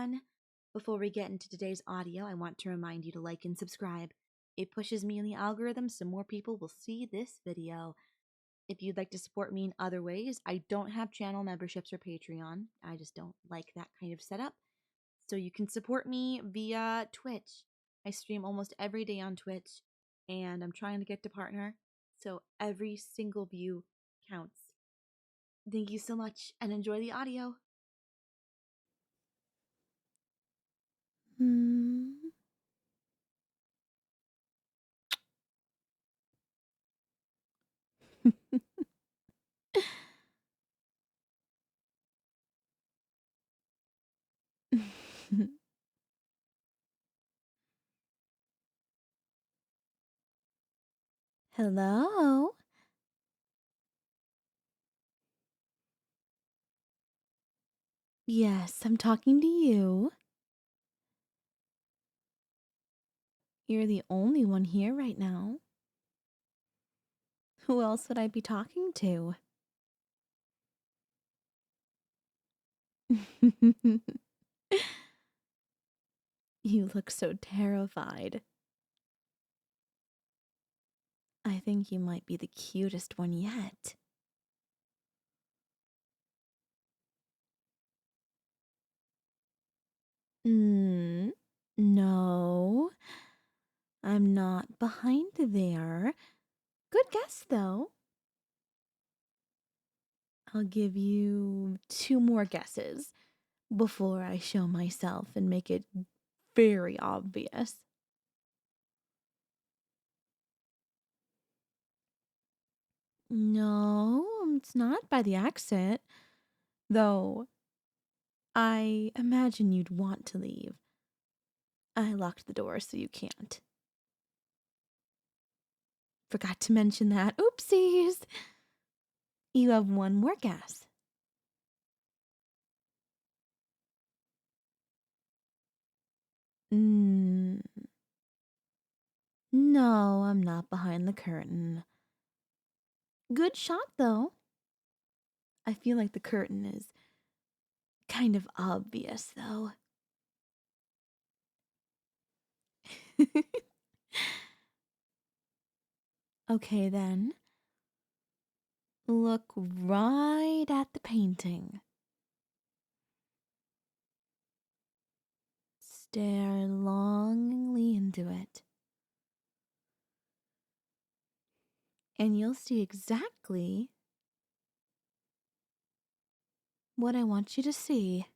everyone! Before we get into today's audio, I want to remind you to like and subscribe. It pushes me in the algorithm so more people will see this video. If you'd like to support me in other ways, I don't have channel memberships or Patreon. I just don't like that kind of setup. So you can support me via Twitch. I stream almost every day on Twitch, and I'm trying to get to partner, so every single view counts. Thank you so much, and enjoy the audio. Hello? Yes, I'm talking to you. You're the only one here right now. Who else would I be talking to? You look so terrified. I think you might be the cutest one yet. No. I'm not behind there. Good guess, though. I'll give you 2 more guesses before I show myself and make it very obvious. No, it's not by the accent. Though, I imagine you'd want to leave. I locked the door so you can't. Forgot to mention that. Oopsies! You have 1 more guess. No, I'm not behind the curtain. Good shot, though. I feel like the curtain is kind of obvious, though. Okay, then. Look right at the painting. Stare longingly into it. And you'll see exactly what I want you to see.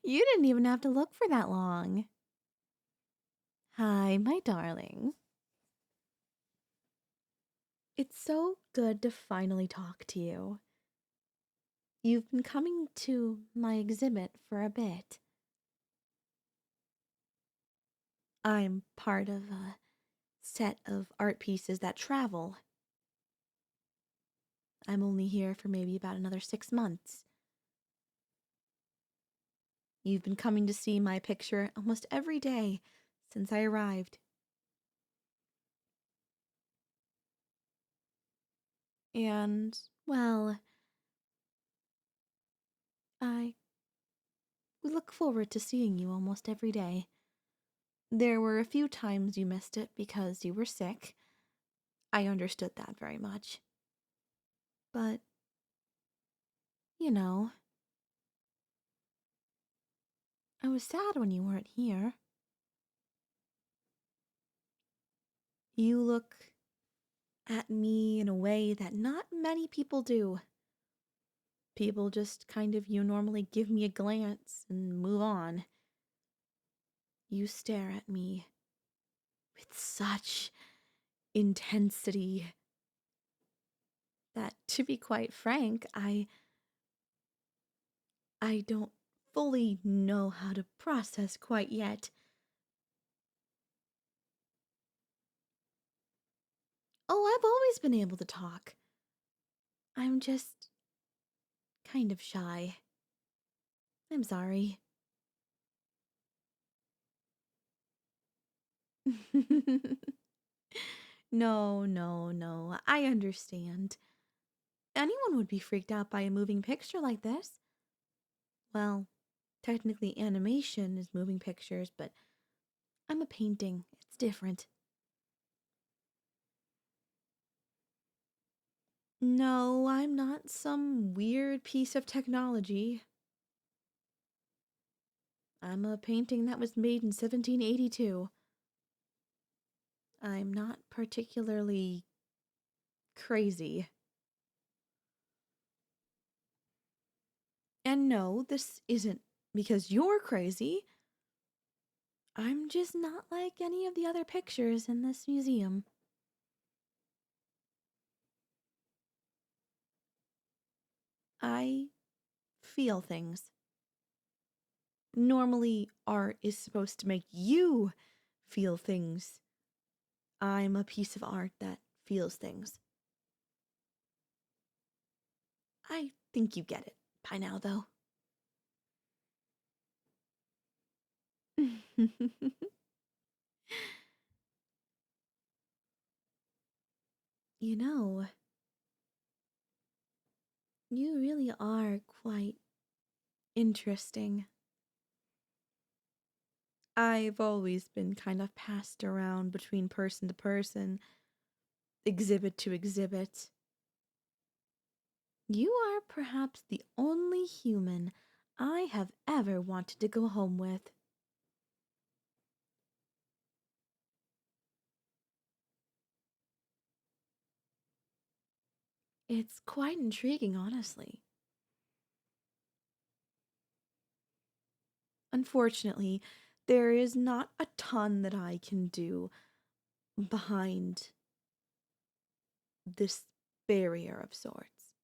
You didn't even have to look for that long. Hi, my darling. It's so good to finally talk to you. You've been coming to my exhibit for a bit. I'm part of a set of art pieces that travel. I'm only here for maybe about another 6 months. You've been coming to see my picture almost every day since I arrived. And, well, I look forward to seeing you almost every day. There were a few times you missed it because you were sick. I understood that very much. But, you know, I was sad when you weren't here. You look at me in a way that not many people do. People just kind of, you normally give me a glance and move on. You stare at me with such intensity that, to be quite frank, I don't fully know how to process quite yet. Oh, I've always been able to talk. I'm just kind of shy. I'm sorry. No, no, no. I understand. Anyone would be freaked out by a moving picture like this. Well, technically animation is moving pictures, but I'm a painting. It's different. No, I'm not some weird piece of technology. I'm a painting that was made in 1782. I'm not particularly crazy. And no, this isn't because you're crazy. I'm just not like any of the other pictures in this museum. I feel things. Normally, art is supposed to make you feel things. I'm a piece of art that feels things. I think you get it by now, though. You know, you really are quite interesting. I've always been kind of passed around between person to person, exhibit to exhibit. You are perhaps the only human I have ever wanted to go home with. It's quite intriguing, honestly. Unfortunately, there is not a ton that I can do behind this barrier of sorts.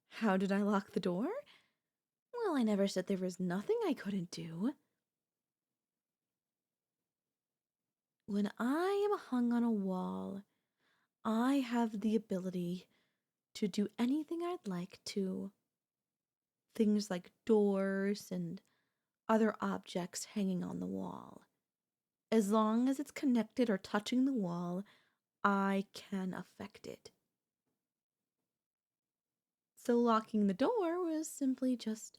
How did I lock the door? Well, I never said there was nothing I couldn't do. When I am hung on a wall, I have the ability to do anything I'd like to. Things like doors and other objects hanging on the wall. As long as it's connected or touching the wall, I can affect it. So locking the door was simply just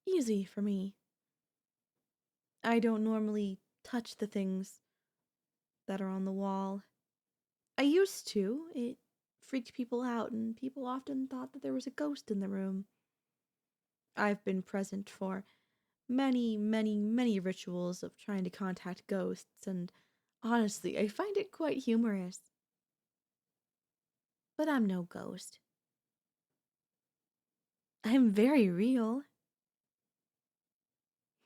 easy for me. I don't normally touch the things that are on the wall. I used to. It freaked people out, and people often thought that there was a ghost in the room. I've been present for many, many, many rituals of trying to contact ghosts, and honestly, I find it quite humorous. But I'm no ghost. I'm very real.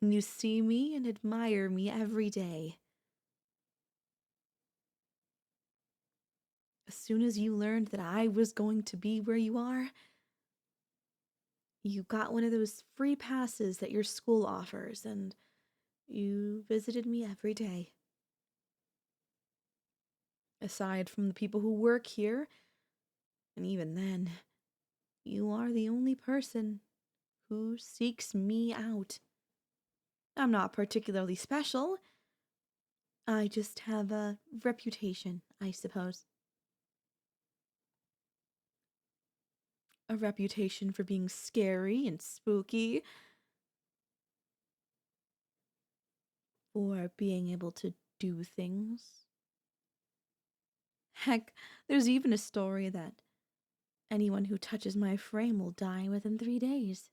You see me and admire me every day. As soon as you learned that I was going to be where you are, you got one of those free passes that your school offers, and you visited me every day. Aside from the people who work here, and even then, you are the only person who seeks me out. I'm not particularly special. I just have a reputation, I suppose. A reputation for being scary and spooky, for being able to do things. Heck, there's even a story that anyone who touches my frame will die within 3 days.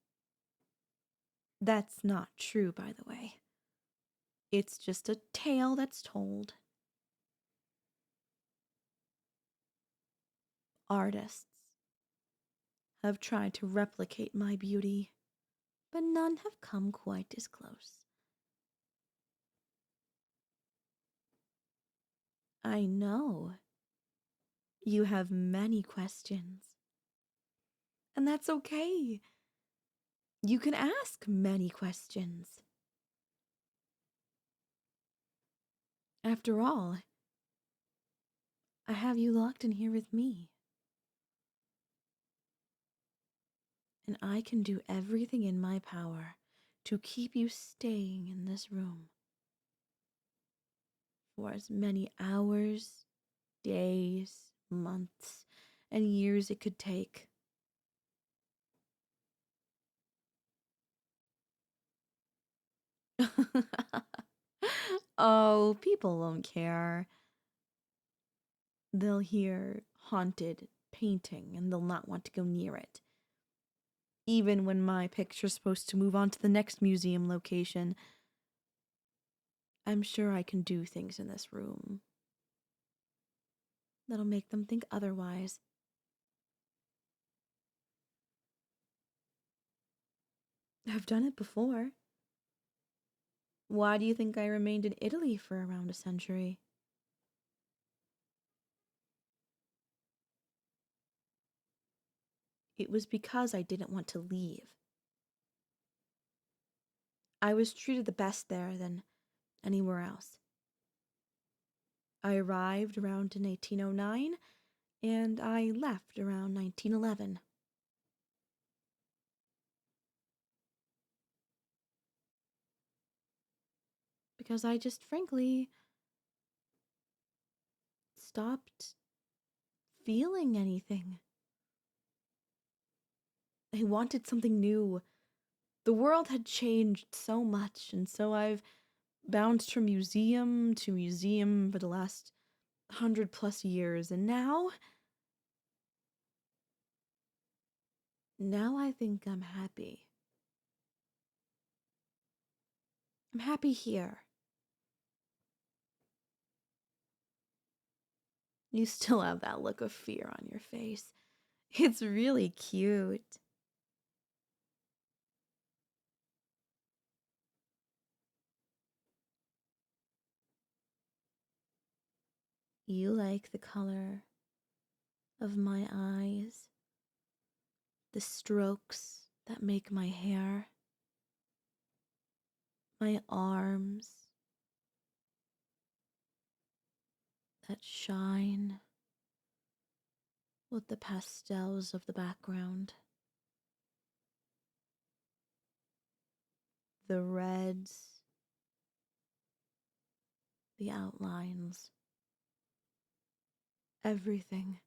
That's not true, by the way. It's just a tale that's told. Artists have tried to replicate my beauty, but none have come quite as close. I know. You have many questions. And that's okay. You can ask many questions. After all, I have you locked in here with me. And I can do everything in my power to keep you staying in this room for as many hours, days, months, and years it could take. Oh, people won't care. They'll hear haunted painting and they'll not want to go near it. Even when my picture's supposed to move on to the next museum location, I'm sure I can do things in this room that'll make them think otherwise. I've done it before. Why do you think I remained in Italy for around a century? It was because I didn't want to leave. I was treated the best there than anywhere else. I arrived around in 1809, and I left around 1911. Because I just frankly stopped feeling anything. I wanted something new. The world had changed so much, and so I've bounced from museum to museum for the last 100+ years, and now I think I'm happy. I'm happy here. You still have that look of fear on your face. It's really cute. You like the color of my eyes, the strokes that make my hair, my arms that shine with the pastels of the background, the reds, the outlines, everything.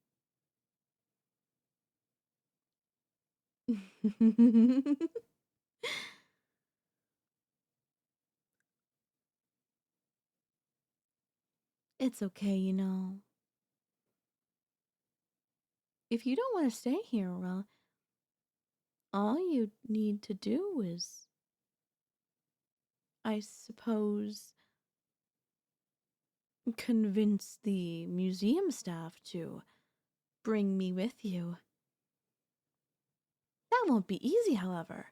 It's okay, you know. If you don't want to stay here, well, all you need to do is, I suppose, convince the museum staff to bring me with you. That won't be easy, however.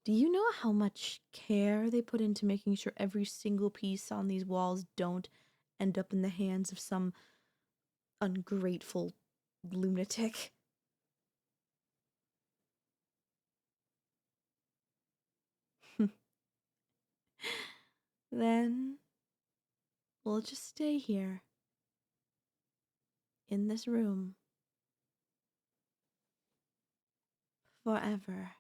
Do you know how much care they put into making sure every single piece on these walls don't end up in the hands of some ungrateful lunatic? Then we'll just stay here in this room forever.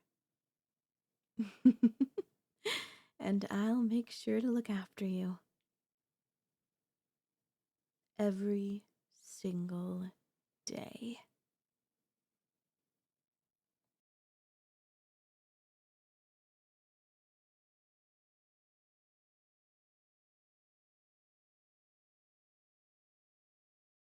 And I'll make sure to look after you every single day.